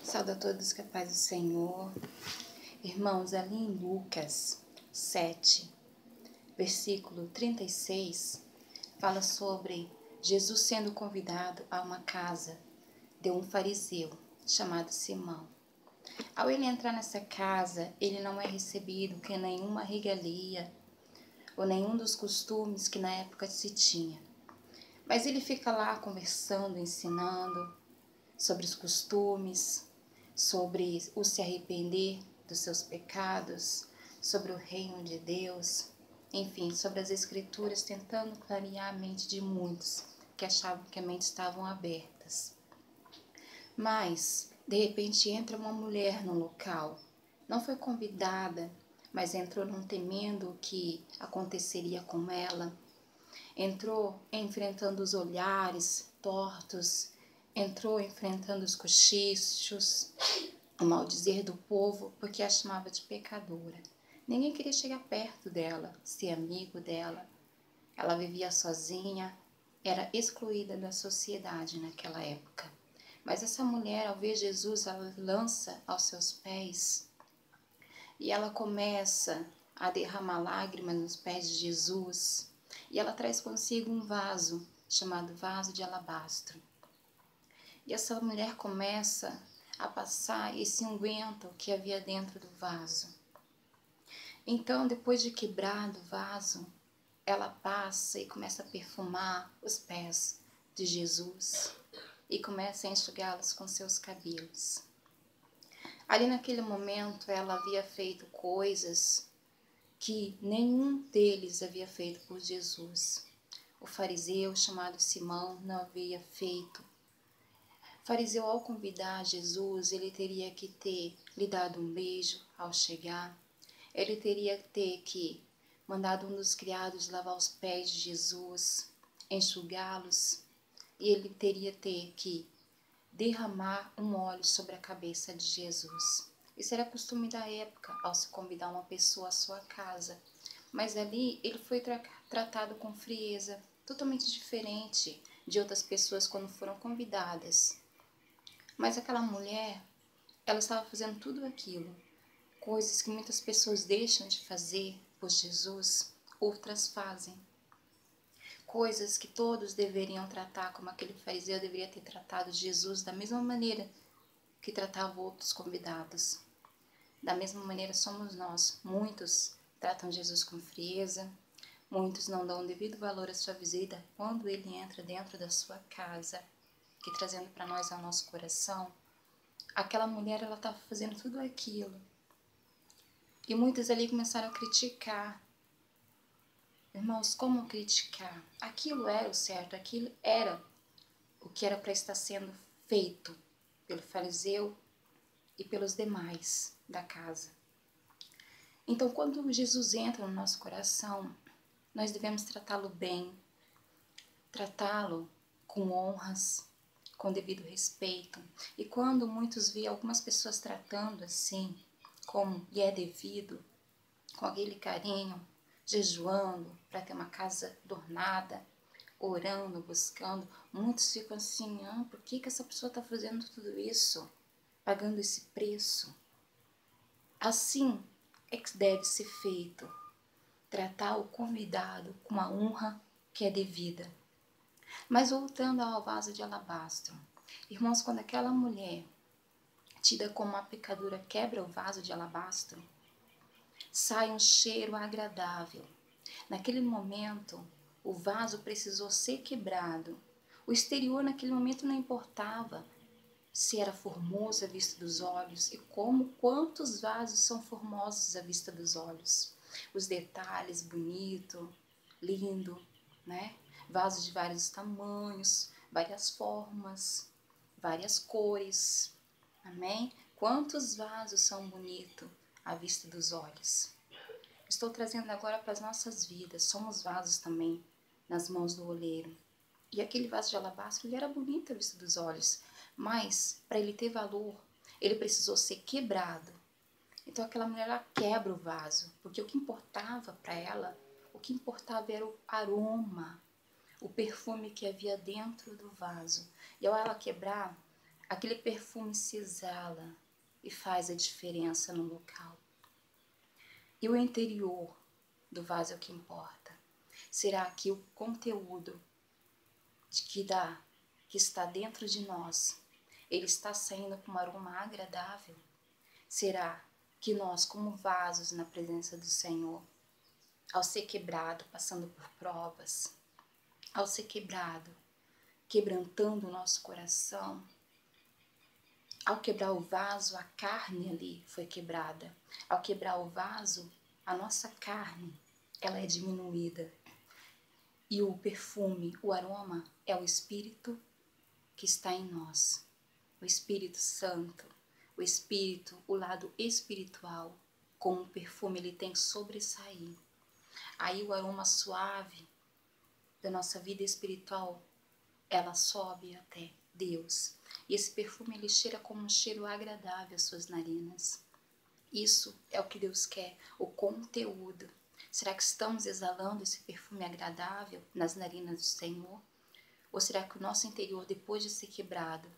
Saúde a todos que a paz do Senhor. Irmãos, ali em Lucas 7, versículo 36, fala sobre Jesus sendo convidado a uma casa de um fariseu chamado Simão. Ao ele entrar nessa casa, ele não é recebido com nenhuma regalia ou nenhum dos costumes que na época se tinha. Mas ele fica lá conversando, ensinando sobre os costumes, sobre o se arrepender dos seus pecados, sobre o reino de Deus, enfim, sobre as escrituras, tentando clarear a mente de muitos que achavam que a mente estavam abertas. Mas, de repente, entra uma mulher no local. Não foi convidada, mas entrou não temendo o que aconteceria com ela. Entrou enfrentando os olhares tortos, entrou enfrentando os cochichos, o maldizer do povo, porque a chamava de pecadora. Ninguém queria chegar perto dela, ser amigo dela. Ela vivia sozinha, era excluída da sociedade naquela época. Mas essa mulher, ao ver Jesus, ela lança aos seus pés e ela começa a derramar lágrimas nos pés de Jesus. E ela traz consigo um vaso, chamado vaso de alabastro. E essa mulher começa a passar esse unguento que havia dentro do vaso. Então, depois de quebrado o vaso, ela passa e começa a perfumar os pés de Jesus e começa a enxugá-los com seus cabelos. Ali naquele momento, ela havia feito coisas que nenhum deles havia feito por Jesus. O fariseu chamado Simão não havia feito. O fariseu, ao convidar Jesus, ele teria que ter lhe dado um beijo ao chegar. Ele teria que mandado um dos criados lavar os pés de Jesus, enxugá-los. E ele teria que derramar um óleo sobre a cabeça de Jesus. Isso era costume da época, ao se convidar uma pessoa à sua casa. Mas ali ele foi tratado com frieza, totalmente diferente de outras pessoas quando foram convidadas. Mas aquela mulher, ela estava fazendo tudo aquilo, coisas que muitas pessoas deixam de fazer por Jesus, outras fazem. Coisas que todos deveriam tratar, como aquele fariseu deveria ter tratado Jesus da mesma maneira que tratava outros convidados. Da mesma maneira somos nós. Muitos tratam Jesus com frieza, muitos não dão o devido valor à sua visita quando ele entra dentro da sua casa, que trazendo para nós ao nosso coração, aquela mulher, ela estava fazendo tudo aquilo. E muitos ali começaram a criticar. Irmãos, como criticar? Aquilo era o certo, aquilo era o que era para estar sendo feito pelo fariseu e pelos demais da casa. Então, quando Jesus entra no nosso coração, nós devemos tratá-lo bem, tratá-lo com honras, com devido respeito. E quando muitos veem algumas pessoas tratando assim, como lhe é devido, com aquele carinho, jejuando para ter uma casa adornada, orando, buscando, muitos ficam assim, por que essa pessoa está fazendo tudo isso? Pagando esse preço? Assim é que deve ser feito. Tratar o convidado com a honra que é devida. Mas voltando ao vaso de alabastro. Irmãos, quando aquela mulher, tida como uma pecadora, quebra o vaso de alabastro, sai um cheiro agradável. Naquele momento, o vaso precisou ser quebrado. O exterior naquele momento não importava se era formoso à vista dos olhos e quantos vasos são formosos à vista dos olhos. Os detalhes, bonito, lindo, né? Vasos de vários tamanhos, várias formas, várias cores. Amém? Quantos vasos são bonitos à vista dos olhos? Estou trazendo agora para as nossas vidas. Somos vasos também nas mãos do oleiro. E aquele vaso de alabastro, ele era bonito à vista dos olhos, mas para ele ter valor, ele precisou ser quebrado. Então aquela mulher, ela quebra o vaso, porque o que importava para ela, o que importava era o aroma, o perfume que havia dentro do vaso. E ao ela quebrar, Aquele perfume se exala e faz a diferença no local. E o interior do vaso é o que importa. Será que o conteúdo que está dentro de nós, ele está saindo com um aroma agradável? Será que nós, como vasos na presença do Senhor, ao ser quebrado, passando por provas, ao ser quebrado, quebrantando o nosso coração, ao quebrar o vaso, a carne ali foi quebrada. Ao quebrar o vaso, a nossa carne, ela é diminuída. E o perfume, o aroma, é o Espírito que está em nós. O Espírito Santo, o Espírito, o lado espiritual, como o perfume, ele tem que sobressair. Aí o aroma suave da nossa vida espiritual, ela sobe até Deus. E esse perfume, ele cheira como um cheiro agradável às suas narinas. Isso é o que Deus quer, o conteúdo. Será que estamos exalando esse perfume agradável nas narinas do Senhor? Ou será que o nosso interior, depois de ser quebrado,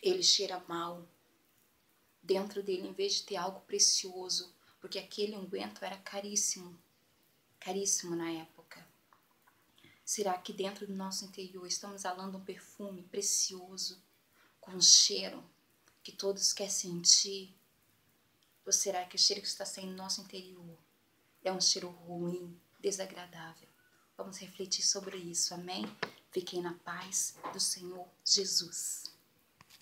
ele cheira mal? Dentro dele, em vez de ter algo precioso, porque aquele unguento era caríssimo, caríssimo na época. Será que dentro do nosso interior estamos exalando um perfume precioso, com um cheiro que todos querem sentir? Ou será que o cheiro que está saindo do nosso interior é um cheiro ruim, desagradável? Vamos refletir sobre isso, amém? Fiquem na paz do Senhor Jesus.